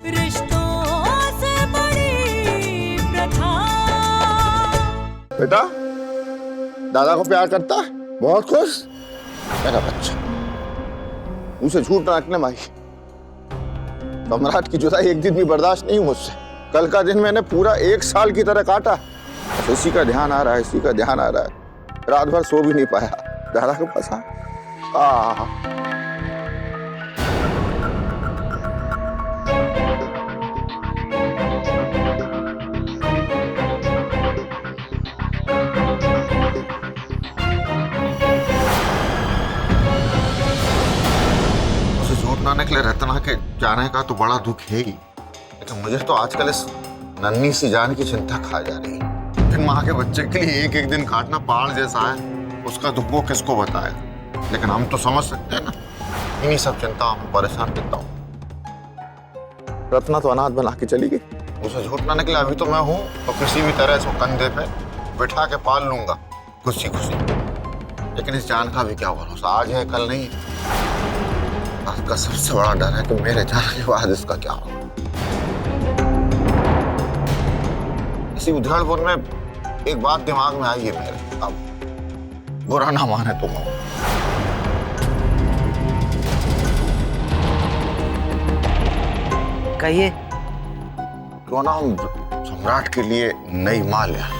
रिश्तों से बड़ी प्रथा। बेटा दादा को प्यार करता है, बहुत खुश मेरा बच्चा। उसे झूठ ना रखने भाई, सम्राट की जुदाई एक दिन भी बर्दाश्त नहीं मुझसे। कल का दिन मैंने पूरा 1 साल की तरह काटा। बस इसी का ध्यान आ रहा है, इसी का ध्यान आ रहा है। रात भर सो भी नहीं पाया। दादा के पास निकले रत्ना के जाने का तो बड़ा दुख है ही, लेकिन मुझे तो आजकल इस नन्ही सी जान की चिंता खा जा रही है। फिर माँ के बच्चे के लिए एक एक दिन काटना पहाड़ जैसा है, उसका दुख वो किसको बताए। लेकिन हम तो समझ सकते हैं ना, इन्हीं सब चिंताओं में परेशान रहता हूँ। रत्ना तो अनाथ बना के चली गई, उसे झूठ ना निकले अभी तो मैं हूँ तो किसी भी तरह इसको कंधे पे बिठा के पाल लूंगा खुशी खुशी। लेकिन इस जान का भी क्या भरोसा, आज है कल नहीं है। का सबसे बड़ा डर है कि मेरे जाने के बाद इसका क्या होगा। इसी उधेड़बुन में एक बात दिमाग में आई है मेरे, अब बुरा ना माने तुम। कहिए। क्यों ना हम सम्राट के लिए नई माँ ले आए।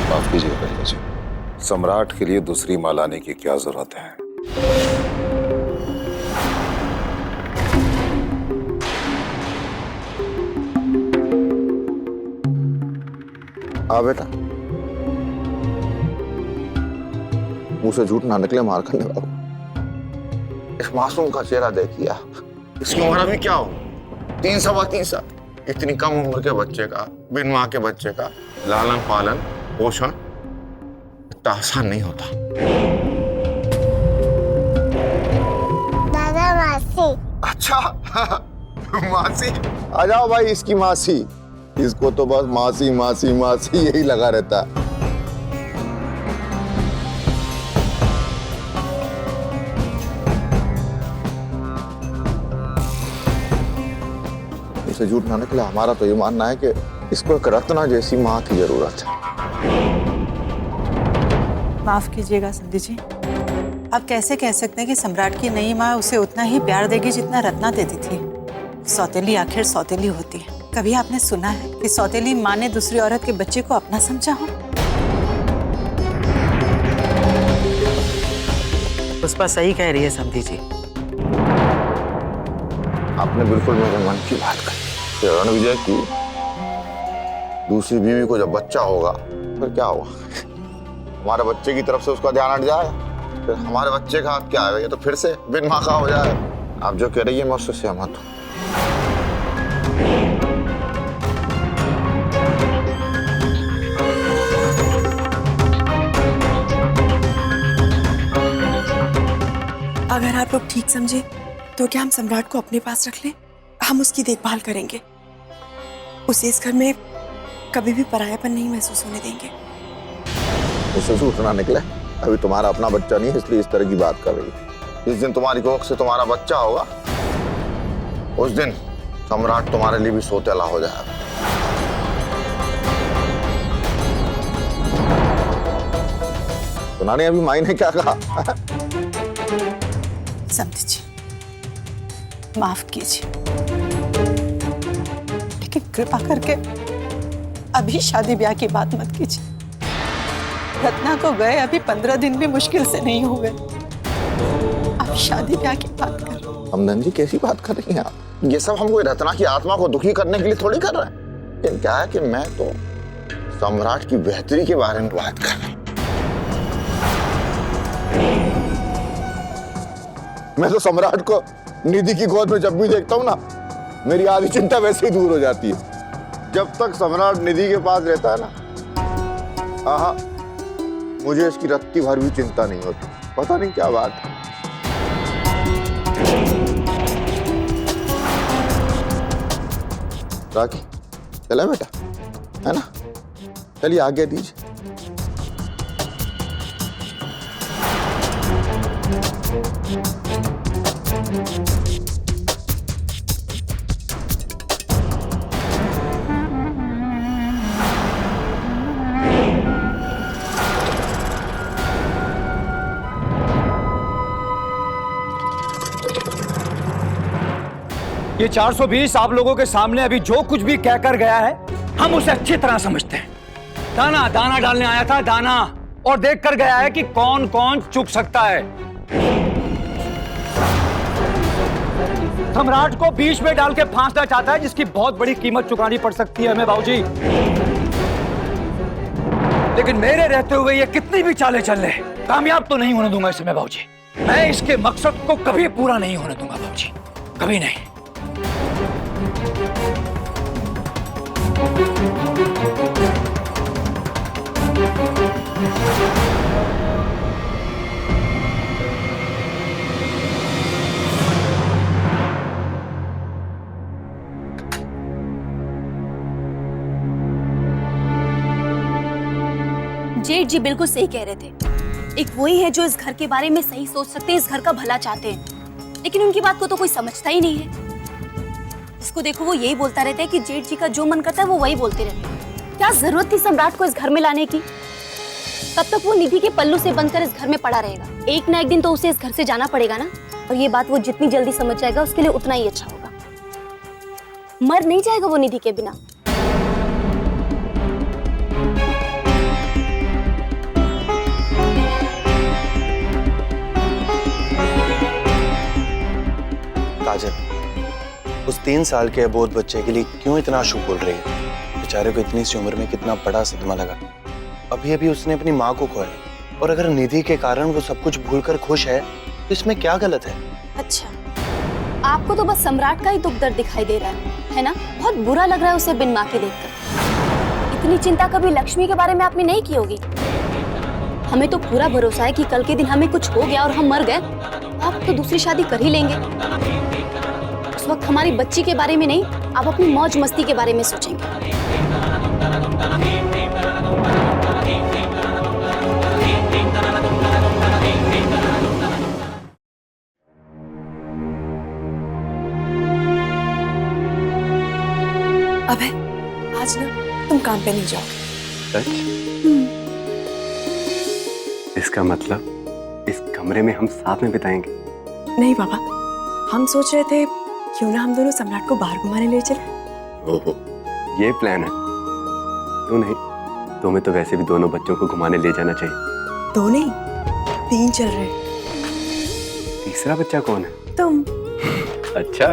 माफ कीजिएगा भैया जी, सम्राट के लिए दूसरी माँ लाने की क्या जरूरत है? बेटा मुंह से झूठ ना निकले मार करने बाबू। इस मासूम का चेहरा देखिए, इसकी उम्र अभी क्या हो, 3 सवा 3 साल। इतनी कम उम्र के बच्चे का, बिन माँ के बच्चे का लालन पालन पोषण इतना आसान नहीं होता। दादा मासी। अच्छा मासी, आ जाओ भाई इसकी मासी। इसको तो बस मासी मासी मासी यही लगा रहता है। उसे झूठ ना निकला, हमारा तो ये मानना है कि इसको एक रत्ना जैसी माँ की जरूरत है। माफ कीजिएगा संधि जी, आप कैसे कह सकते हैं कि सम्राट की नई माँ उसे उतना ही प्यार देगी जितना रत्ना देती थी। सौतेली आखिर सौतेली होती है। कभी आपने सुना है कि सौतेली माँ ने दूसरी औरत के बच्चे को अपना समझा हो? पुष्पा सही कह रही है संधि जी। आपने बिल्कुल मेरे मन की बात कही। रणविजय की दूसरी बीवी को जब बच्चा होगा फिर क्या होगा? हमारे बच्चे की तरफ से उसका ध्यान हट जाए, फिर हमारे बच्चे का हाथ क्या है? ये तो फिर से बिन माँ का हो जाए। आप जो कह रही है मैं उससे सहमत हूँ। अगर आप लोग ठीक समझे तो क्या हम सम्राट को अपने पास रख लें? हम उसकी देखभाल करेंगे, उसे इस घर में कभी भी परायापन नहीं महसूस होने देंगे। उसे झूठ ना निकले, अभी तुम्हारा अपना बच्चा नहीं है इसलिए इस तरह की बात कर रही है। जिस दिन तुम्हारी कोख से तुम्हारा बच्चा होगा उस दिन सम्राट तुम्हारे लिए भी सौतेला हो जाएगा। सुना नहीं अभी माई ने क्या कहा? समझ जी, माफ कीजिए, लेकिन कृपा करके अभी शादी ब्याह की बात मत कीजिए। रत्ना को गए अभी 15 दिन भी मुश्किल से नहीं हुए, आप शादी ब्याह की बात कर रहे हो। हमदन जी कैसी बात कर रही हैं आप? ये सब हम कोई रत्ना की आत्मा को दुखी करने के लिए थोड़ी कर रहे हैं। लेकिन क्या है कि मैं तो सम्राट की बेहतरी के बारे में बात कर रहा हूं। मैं तो सम्राट को निधि की गोद में जब भी देखता हूँ ना, मेरी आधी चिंता वैसे ही दूर हो जाती है। जब तक सम्राट निधि के पास रहता है ना, आहा, मुझे इसकी रत्ती भर भी चिंता नहीं होती। पता नहीं क्या बात है। राखी, चला बेटा, है ना? चलिए आगे दीजिए। ये 420 आप लोगों के सामने अभी जो कुछ भी कहकर गया है, हम उसे अच्छी तरह समझते हैं। दाना दाना डालने आया था, दाना, और देख कर गया है कि कौन कौन चुक सकता है। सम्राट को बीच में डाल के फांसना चाहता है, जिसकी बहुत बड़ी कीमत चुकानी पड़ सकती है हमें बाबूजी। लेकिन मेरे रहते हुए ये कितनी भी चालें चल ले, कामयाब तो नहीं होने दूंगा इसे मैं बाबूजी। मैं इसके मकसद को कभी पूरा नहीं होने दूंगा बाबूजी, कभी नहीं। जेठ जी बिल्कुल सही कह रहे थे। एक वही है जो इस घर के बारे में सही सोच सकते हैं, इस घर का भला चाहते हैं, लेकिन उनकी बात को तो कोई समझता ही नहीं है। इसको देखो, वो यही बोलता रहता है कि जेठ जी का जो मन करता है वो वही बोलते रहते हैं। क्या जरूरत थी सम्राट को इस घर में लाने की? तब तक वो निधि के पल्लू से बंधकर इस घर में पड़ा रहेगा। एक ना एक दिन तो उसे इस घर से जाना पड़ेगा ना, और ये बात वो जितनी जल्दी समझ जाएगा उसके लिए उतना ही अच्छा होगा। मर नहीं जाएगा वो निधि के बिना। काजल, उस 3 साल के अबोध बच्चे के लिए क्यों इतना आंसू बोल रही है? बेचारे को इतनी सी उम्र में कितना बड़ा सदमा लगा। अभी अभी उसने अपनी माँ को खोया, और अगर निधि के कारण वो सब कुछ भूलकर खुश है तो इसमें क्या गलत है? अच्छा, आपको तो बस सम्राट का ही दुख दर्द दिखाई दे रहा है ना? बहुत बुरा लग रहा है उसे बिन माँ के देखकर। इतनी चिंता कभी लक्ष्मी के बारे में आपने नहीं की होगी। हमें तो पूरा भरोसा है कि कल के दिन हमें कुछ हो गया और हम मर गए, आप तो दूसरी शादी कर ही लेंगे। उस वक्त हमारी बच्ची के बारे में नहीं, आप अपनी मौज मस्ती के बारे में सोचेंगे। अबे, आज ना तुम काम पे नहीं जाओगे। सच? इसका मतलब इस कमरे में हम साथ में बिताएंगे? नहीं बाबा, हम सोच रहे थे क्यों ना हम दोनों सम्राट को बाहर घुमाने ले चले। ओहो, ये प्लान है? क्यों नहीं, तुम्हें तो वैसे भी दोनों बच्चों को घुमाने ले जाना चाहिए। 2 नहीं, 3 चल रहे। तीसरा बच्चा कौन है? तुम। अच्छा,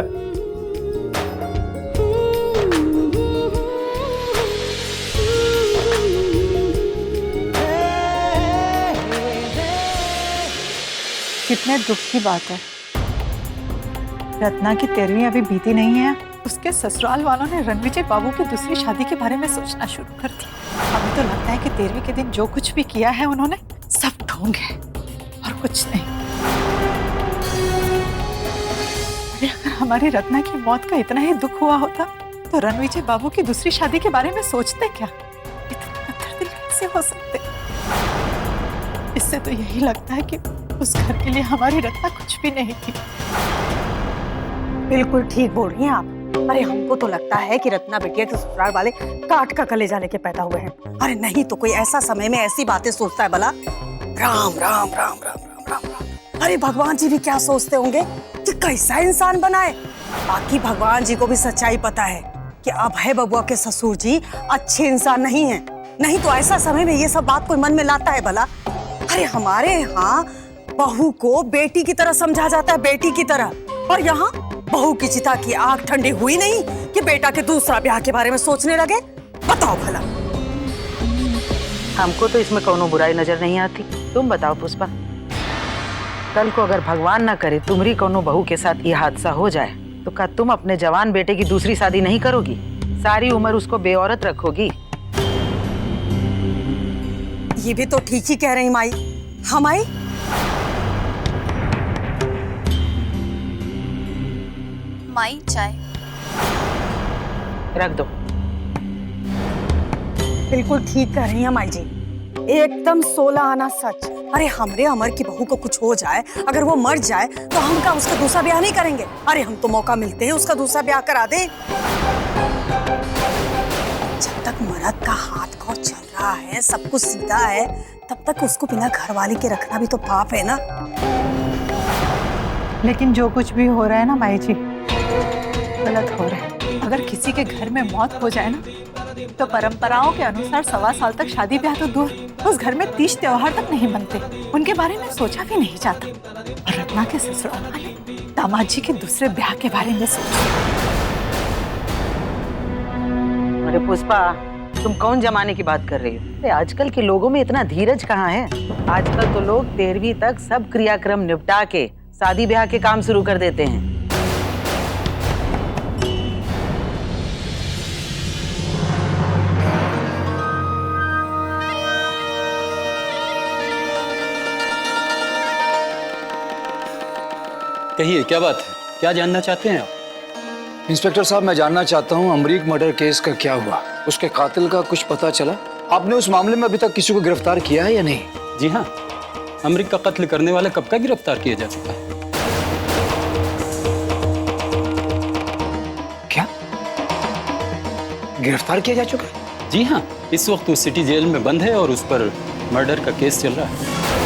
कितने दुख की बात है। रत्ना की 13वीं अभी बीती नहीं है, उसके ससुराल वालों ने रणविजय बाबू की दूसरी शादी के बारे में सोचना शुरू कर दिया। हमें तो लगता है कि 13वीं के दिन जो कुछ भी किया है उन्होंने सब ढोंग है और कुछ नहीं। अरे अगर हमारी रत्ना की मौत का इतना ही दुख हुआ होता तो रणविजय बाबू की दूसरी शादी के बारे में सोचते क्या? इतने पत्थर दिल कैसे हो सकते? इससे तो यही लगता है कि उस घर के लिए हमारी रत्ना कुछ भी नहीं थी। बिल्कुल ठीक बोल रही हैं आप। अरे हमको तो लगता है कि रत्ना बिटिया के ससुराल वाले काट का कलेजा लेके पैदा हुए हैं। अरे नहीं तो कोई ऐसा समय में ऐसी बातें सोचता है भला? राम राम राम राम राम राम राम। अरे भगवान जी भी क्या सोचते होंगे कि कैसा इंसान बनाए। बाकी भगवान जी को भी सच्चाई पता है कि अभय बबुआ के ससुर जी अच्छे इंसान नहीं हैं। नहीं तो ऐसा समय में ये सब बात कोई मन में लाता है भला? अरे हमारे यहाँ बहू को बेटी की तरह समझा जाता है, बेटी की तरह, और यहाँ बहू की चिता की आग ठंडी हुई नहीं कि बेटा के दूसरा ब्याह के बारे में सोचने लगे। बताओ भला। हमको तो इसमें कोनो बुराई नजर नहीं आती। तुम बताओ पुष्पा, कल को अगर भगवान ना करे तुम्हारी कोनो बहू के साथ ये हादसा हो जाए तो क्या तुम अपने जवान बेटे की दूसरी शादी नहीं करोगी? सारी उम्र उसको बेऔरत रखोगी? ये भी तो ठीक ही कह रही माई। हम आई माई चाय रख दो। बिल्कुल ठीक कह रही हैं माई जी, एकदम 16 आना सच। अरे हमरे अमर की बहू को कुछ हो जाए, अगर वो मर जाए तो हम का उसका दूसरा ब्याह नहीं करेंगे? अरे हम तो मौका मिलते हैं उसका दूसरा ब्याह करा दें। जब तक मर्द का हाथ पांव चल रहा है, सब कुछ सीधा है, तब तक उसको बिना घरवाली के रखना भी तो पाप है ना। लेकिन जो कुछ भी हो रहा है ना माई जी, गलत हो रहा है। अगर किसी के घर में मौत हो जाए ना तो परंपराओं के अनुसार 1.25 साल तक शादी ब्याह तो दूर, उस घर में तीज त्योहार तक नहीं बनते, उनके बारे में सोचा भी नहीं जाता। और रत्ना के ससुराल वाले दामाद जी के दूसरे ब्याह के बारे में सोच। अरे पुष्पा, तुम कौन जमाने की बात कर रही हो? अरे आजकल के लोगों में इतना धीरज कहाँ है? आजकल तो लोग 13वीं तक सब क्रियाक्रम निपटा के शादी ब्याह के काम शुरू कर देते हैं। कहिए, क्या बात है? क्या जानना चाहते हैं आप? इंस्पेक्टर साहब, मैं जानना चाहता हूँ अमरीक मर्डर केस का क्या हुआ? उसके कातिल का कुछ पता चला? आपने उस मामले में अभी तक किसी को गिरफ्तार किया है या नहीं? जी हाँ, अमरीक का कत्ल करने वाला कब का गिरफ्तार किया जा चुका है। क्या गिरफ्तार किया जा चुका है? जी हाँ, इस वक्त वो सिटी जेल में बंद है और उस पर मर्डर का केस चल रहा है।